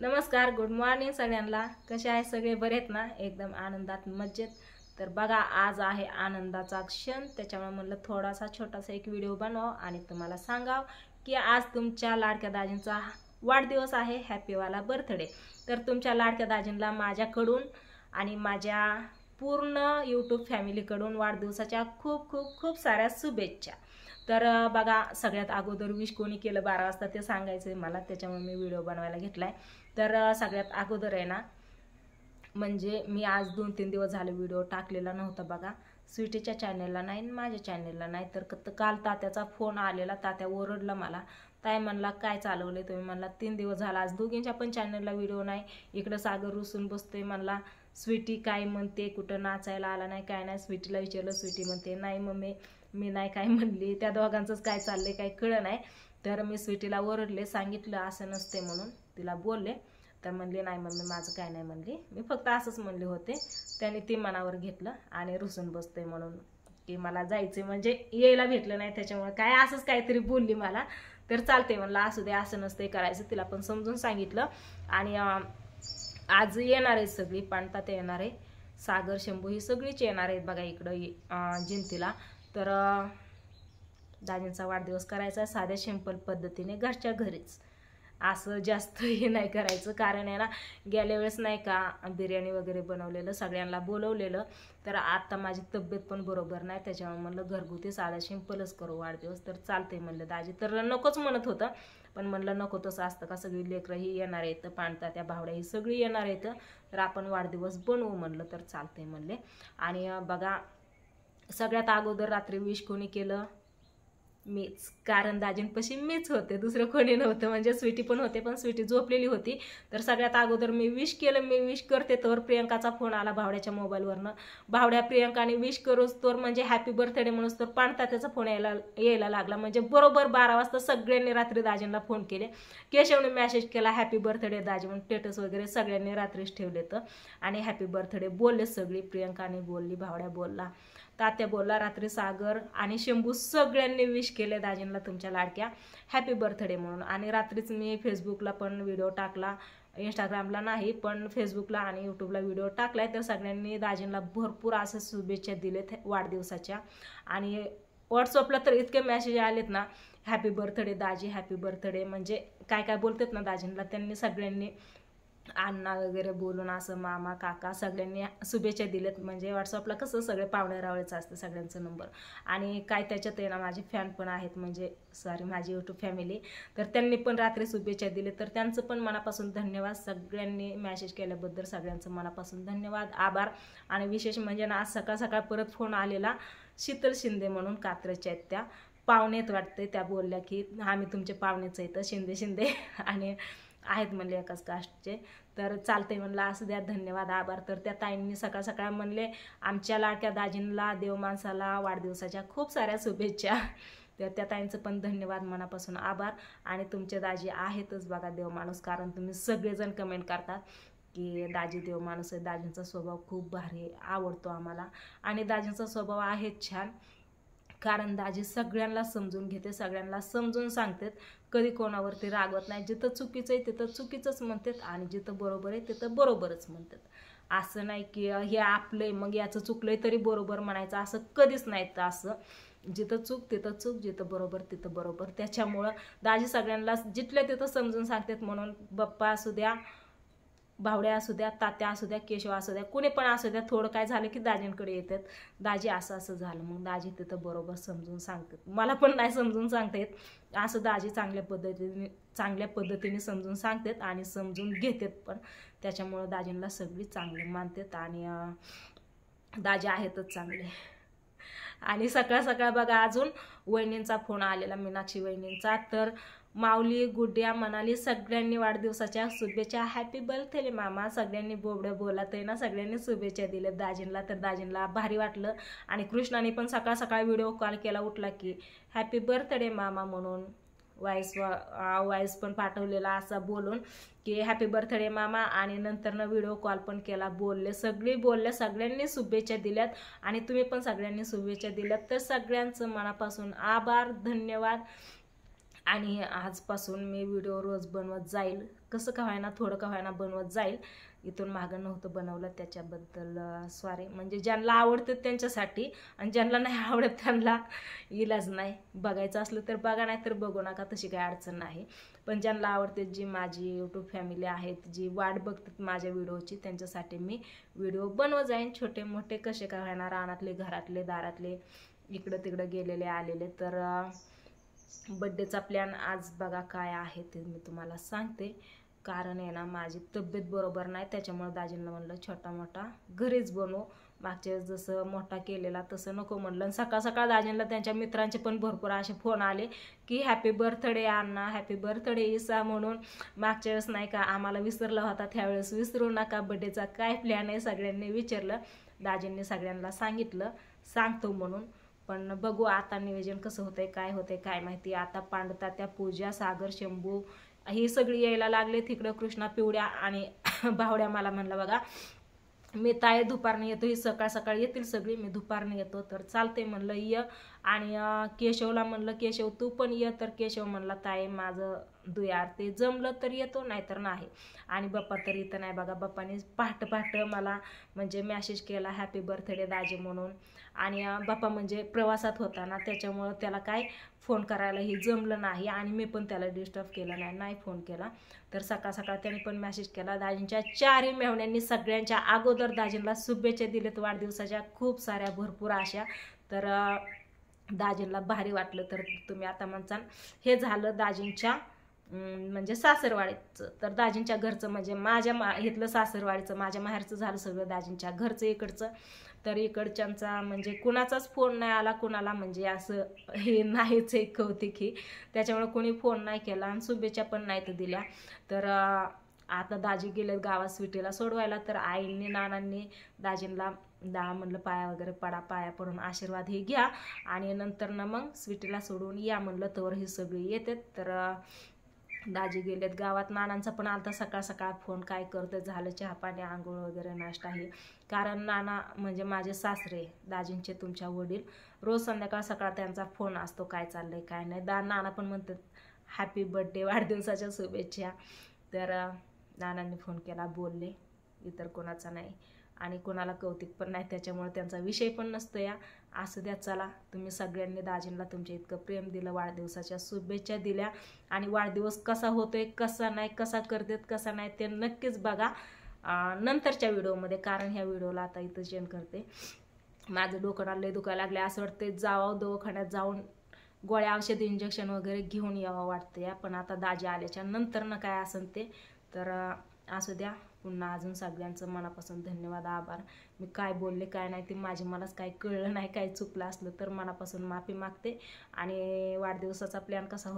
नमस्कार, good morning सगळ्यांना. कसे आहे सगळे? बरे आहेत ना? एकदम आनंदात मजेत. तर बघा, आज आहे आनंदाचा क्षण, त्याच्यामुळे म्हणलं थोडासा छोटासा एक व्हिडिओ बनवाव आणि तुम्हाला सांगाव की आज तुमच्या लाडक्या दाजींचा वाढदिवस आहे, हॅपीवाला बर्थडे. तर तुमच्या लाडक्या दाजींना माझ्याकडून आणि माझ्या पूर्ण यूट्यूब फॅमिलीकडून वाढदिवसाच्या खूप खूप खूप साऱ्या शुभेच्छा. तर बघा, सगळ्यात अगोदर विश कोणी केलं 12 वाजता ते सांगायचं आहे मला, त्याच्यामुळे मी व्हिडिओ बनवायला घेतलाय. तर सगळ्यात अगोदर आहे ना, म्हणजे मी आज 2-3 दिवस झाले व्हिडिओ टाकलेला नव्हता बघा, स्वीटीच्या चॅनेलला नाही आणि माझ्या चॅनेलला नाही. तर काल तात्याचा फोन आलेला, तात्या ओरडला मला. ताई म्हणला काय चालवले तुम्ही? म्हणला 3 दिवस झाला, आज दोघींच्या पण चॅनलला व्हिडिओ नाही. इकडं सागर रुसून बसतोय. म्हणला स्वीटी काय म्हणते, कुठं नाचायला आला नाही काय नाही. स्वीटीला विचारलं, स्वीटी म्हणते नाही मम्मी मी नाही काय म्हणली. त्या दोघांचंच काय चाललंय काही कळलं नाही. तर मी स्वीटीला ओरडले, सांगितलं असं नसते म्हणून, तिला बोलले. तर म्हणले नाही मम्मी माझं काय नाही म्हणली, मी फक्त असंच म्हणले होते. त्याने ती मनावर घेतलं आणि रुसून बसतोय म्हणून की मला जायचं म्हणजे यायला भेटलं नाही, त्याच्यामुळे काय असंच काहीतरी बोलली मला. तर चालते म्हणलं, असू दे असं नसते करायचं. तिला पण समजून सांगितलं. आणि आज येणार आहेत सगळी, पाणतात येणार आहे, सागर शंभू ही सगळीच येणार आहेत बघा इकडं जिंतीला. तर दाजींचा वाढदिवस करायचा साध्या सिंपल पद्धतीने घरच्या घरीच, असं जास्त हे नाही करायचं. कारण आहे ना, गेल्या वेळेस नाही का बिर्याणी वगैरे बनवलेलं, सगळ्यांना बोलवलेलं. तर आता माझी तब्येत पण बरोबर नाही, त्याच्यामुळे म्हणलं घरगुती साधा सिंपलच करू वाढदिवस. तर चालते म्हणलं दाजी. तर नकोच म्हणत होतं, पण म्हणलं नको तसं असतं का, सगळी लेकरं ही येणार आहेत, पाणता त्या भावड्या ही सगळी येणार आहेत, तर आपण वाढदिवस बनवू म्हणलं. तर चालते म्हणले. आणि बघा, सगळ्यात अगोदर रात्री विश कोणी केलं? मीच. कारण दाजींपाशी मीच होते, दुसरं कोणी नव्हतं. म्हणजे स्वीटी पण होते, पण स्वीटी झोपलेली होती. तर सगळ्यात अगोदर मी विश केलं. मी विश करते तर प्रियंकाचा फोन आला भावड्याच्या मोबाईलवरनं. भावड्या प्रियंकाने विश करूच तर म्हणजे हॅपी बर्थडे म्हणूच तर पाणता त्याचा फोन यायला लागला. म्हणजे बरोबर 12 वाजता सगळ्यांनी रात्री दाजींना फोन केले. केशवने मेसेज केला हॅपी बर्थडे दाजी म्हणून, स्टेटस वगैरे सगळ्यांनी रात्रीच ठेवले. तर आणि हॅपी बर्थडे बोलले सगळी. प्रियंकाने बोलली, भावड्या बोलला, तात्या बोलला, रात्री सागर आणि शंभू सगळ्यांनी विश केले दाजींना तुमच्या लाडक्या हॅपी बर्थडे म्हणून. आणि रात्रीच मी फेसबुकला पण व्हिडिओ टाकला, इंस्टाग्रामला नाही पण फेसबुकला आणि यूट्यूबला व्हिडिओ टाकलाय. तर सगळ्यांनी दाजींना भरपूर असं शुभेच्छा दिलेत वाढदिवसाच्या. आणि व्हॉट्सअपला तर इतके मेसेज आलेत ना, हॅपी बर्थडे दाजी, हॅपी बर्थडे, म्हणजे काय काय बोलतात ना दाजींना, त्यांनी सगळ्यांनी अण्णा वगैरे बोलून असं मामा काका सगळ्यांनी शुभेच्छा दिलेत. म्हणजे व्हॉट्सअपला कसं सगळे पाहुणे रावळेचं असतं सगळ्यांचं नंबर. आणि काय त्याच्यात आहे ना, माझे फॅन पण आहेत, म्हणजे सॉरी माझी यूट्यूब फॅमिली, तर त्यांनी पण रात्री शुभेच्छा दिले. तर त्यांचं पण मनापासून धन्यवाद. सगळ्यांनी मेसेज केल्याबद्दल सगळ्यांचं मनापासून धन्यवाद, आभार. आणि विशेष म्हणजे ना, आज सकाळ सकाळ परत फोन आलेला, शीतल शिंदे म्हणून कात्रजच्या आहेत, त्या पाहुणेत वाटते. त्या बोलल्या की आम्ही तुमचे पाहुणेच आहेत शिंदे शिंदे आणि आहेत म्हणले एकाच कास्टचे. तर चालते म्हणलं, असू द्या, धन्यवाद, आभार. तर त्या ताईंनी सकाळ सकाळ म्हणले आमच्या लाडक्या दाजींना देव माणसाला वाढदिवसाच्या खूप साऱ्या शुभेच्छा. तर त्या ताईंचं पण धन्यवाद, मनापासून आभार. आणि तुमचे दाजी आहेतच बघा देव माणूस, कारण तुम्ही सगळेजण कमेंट करतात की दाजी देव माणूस आहे. दाजींचा स्वभाव खूप भारी आवडतो आम्हाला, आणि दाजींचा स्वभाव आहे छान. कारण दाजी सगळ्यांना समजून घेते, सगळ्यांना समजून सांगतात, कधी कोणावरती रागवत नाही. जिथं चुकीचं आहे तिथं चुकीचंच म्हणतात, आणि जिथं बरोबर आहे तिथं बरोबरच म्हणतात. असं नाही की हे आपलं आहे मग याचं चुकलंय तरी बरोबर म्हणायचं, असं कधीच नाही. तर असं जिथं चूक तिथं चूक, जिथं बरोबर तिथं बरोबर. त्याच्यामुळं दाजी सगळ्यांना जिथल्या तिथं समजून सांगतात. म्हणून बाप्पा असू द्या, भावड्या असू द्या, तात्या असू द्या, केशव असू द्या, कुणी पण असू द्या, थोडं काय झालं की दाजींकडे येतात, दाजी असं असं झालं, मग दाजी तिथं बरोबर समजून सांगतात. मला पण नाही समजून सांगता येत, असं दाजी चांगल्या पद्धतीने समजून सांगतात आणि समजून घेतात पण. त्याच्यामुळं दाजींना सगळी चांगले मानतात, आणि दाजी आहेतच चांगले. आणि सकाळ सकाळ बघा, अजून वहिनींचा फोन आलेला, मीनाक्षी वहिनींचा. तर माऊली गुड्या म्हणाली सगळ्यांनी वाढदिवसाच्या शुभेच्छा, हॅपी बर्थडे मामा. सगळ्यांनी बोबड्या बोलत आहे ना, सगळ्यांनी शुभेच्छा दिल्या दाजींना. तर दाजींना भारी वाटलं. आणि कृष्णाने पण सकाळ सकाळ व्हिडिओ कॉल केला उठला की हॅपी बर्थडे मामा म्हणून, वॉइस पण पाठवलेला असा बोलून की हॅपी बर्थडे मामा. आणि नंतरनं व्हिडिओ कॉल पण केला, बोलले, सगळी बोलले, सगळ्यांनी शुभेच्छा दिल्यात. आणि तुम्ही पण सगळ्यांनी शुभेच्छा दिल्यात. तर सगळ्यांचं मनापासून आभार, धन्यवाद. आणि आजपासून मी व्हिडिओ रोज बनवत जाईल, कसं का व्हायना थोडं का व्हायना बनवत जाईल. इथून मागं नव्हतं बनवलं, त्याच्याबद्दल सॉरी. म्हणजे ज्यांना आवडतं त्यांच्यासाठी, आणि ज्यांना नाही आवडत त्यांना इलाज नाही. बघायचं असलं तर बघा, नाही तर बघू नका, तशी काही अडचण नाही. पण ज्यांना आवडते, जी माझी यूट्यूब फॅमिली आहेत, जी वाट बघतात माझ्या व्हिडिओची, त्यांच्यासाठी मी व्हिडिओ बनवत जाईन. छोटे मोठे कसे का व्हायना, रानातले, घरातले, दारातले, इकडं तिकडं गेलेले आलेले. तर बड्डेचा प्लॅन आज बघा काय आहे ते मी तुम्हाला सांगते. कारण आहे ना, माझी तब्येत बरोबर नाही, त्याच्यामुळे दाजींना म्हणलं छोटा मोठा घरीच बनवू. मागच्या वेळेस जसं मोठा केलेला तसं नको म्हणलं. सकाळ सकाळ दाजींना त्यांच्या मित्रांचे पण भरपूर असे फोन आले की हॅपी बर्थडे अण्णा, हॅपी बर्थडे ईसा म्हणून. मागच्या वेळेस नाही का आम्हाला विसरला होता, त्यावेळेस विसरू नका. बड्डेचा काय प्लॅन आहे सगळ्यांनी विचारलं. दाजींनी सगळ्यांना सांगितलं सांगतो म्हणून. पण बघू आता नियोजन कसं होतंय, काय होतंय काय माहिती. आता पांडुतात्या, पूजा, सागर, शंभू ही सगळी यायला लागले. तिकडं कृष्णा, पिवड्या आणि भावड्या मला म्हणलं बघा मी ताई दुपारने येतो, ही सकाळ सकाळ येतील सगळी, मी दुपारने येतो. तर चालते म्हणलं ये. आणि केशवला म्हणलं केशव तू पण ये. तर केशव म्हणला ताई माझं दुयार ते जमलं तर येतो, नाहीतर नाही. आणि बाप्पा तर इथं नाही बघा. बाप्पाने पहाट मला म्हणजे मॅसेज केला हॅपी बर्थडे दाजी म्हणून. आणि बाप्पा म्हणजे प्रवासात होता ना, त्याच्यामुळं त्याला काय फोन करायलाही जमलं नाही. आणि मी पण त्याला डिस्टर्ब केलं नाही फोन केला. तर सकाळ सकाळ त्याने पण मेसेज केला. दाजींच्या 4 मेहण्यांनी सगळ्यांच्या अगोदर दाजींना शुभेच्छा दिलेत वाढदिवसाच्या, खूप साऱ्या भरपूर अशा. तर दाजींना भारी वाटलं. तर तुम्ही आता म्हणसान हे झालं दाजींच्या म्हणजे सासरवाडीचं. तर दाजींच्या घरचं म्हणजे माझ्या इथलं सासरवाडीचं, माझ्या माहेरचं झालं सगळं दाजींच्या घरचं इकडचं. तर इकडच्यांचा म्हणजे कुणाचाच फोन नाही आला कुणाला, म्हणजे असं हे नाहीच एक कौतिक ही. त्याच्यामुळे कोणी फोन नाही केला आणि शुभेच्छा पण नाहीत दिल्या. तर आता दाजी गेलेत गावात स्वीटीला सोडवायला. तर आईंनी नानांनी दाजींना म्हणलं पाया वगैरे पडा, पाया पडून आशीर्वाद हे घ्या आणि नंतर ना मग स्वीटीला सोडून या म्हणलं. तर ही सगळी येतात. तर दाजी गेलेत गावात. नानांचा पण आलता सकाळ सकाळ फोन, काय करतं, झालं चहा पाणी, आंघोळ वगैरे, नाश्ता हे. कारण नाना म्हणजे माझे सासरे दाजींचे तुमच्या वडील, रोज संध्याकाळ सकाळ त्यांचा फोन असतो, काय चाललंय काय नाही. नाना पण म्हणतात हॅपी बर्थडे, वाढदिवसाच्या शुभेच्छा. तर नानांनी फोन केला, बोलले, इतर कोणाचा नाही आणि कोणाला कौतिक पण नाही, त्याच्यामुळे त्यांचा विषय पण नसतो या. असू द्या. चला, तुम्ही सगळ्यांनी दाजींना तुमच्या इतकं प्रेम दिलं, वाढदिवसाच्या शुभेच्छा दिल्या. आणि वाढदिवस कसा होतोय, कसा नाही, कसा करतात, कसा नाही, ते नक्कीच बघा नंतरच्या व्हिडिओमध्ये. कारण ह्या व्हिडिओला आता इथं जेन करते. माझं डोकं लय दुखायला लागले, असं वाटते जावं दवाखान्यात जाऊन गोळ्या औषध इंजेक्शन वगैरे घेऊन यावं वाटतं या. पण आता दाजी आल्याच्या नंतर ना काय असेल ते. तर असू द्या. पुन्हा अजून सगळ्यांचं मनापासून धन्यवाद, आभार. मी काय बोलले काय नाही ते मलाच काही कळलं नाही, काही चुकलं असलं तर मनापासून माफी मागते. आणि वाढदिवसाचा प्लॅन कसा होता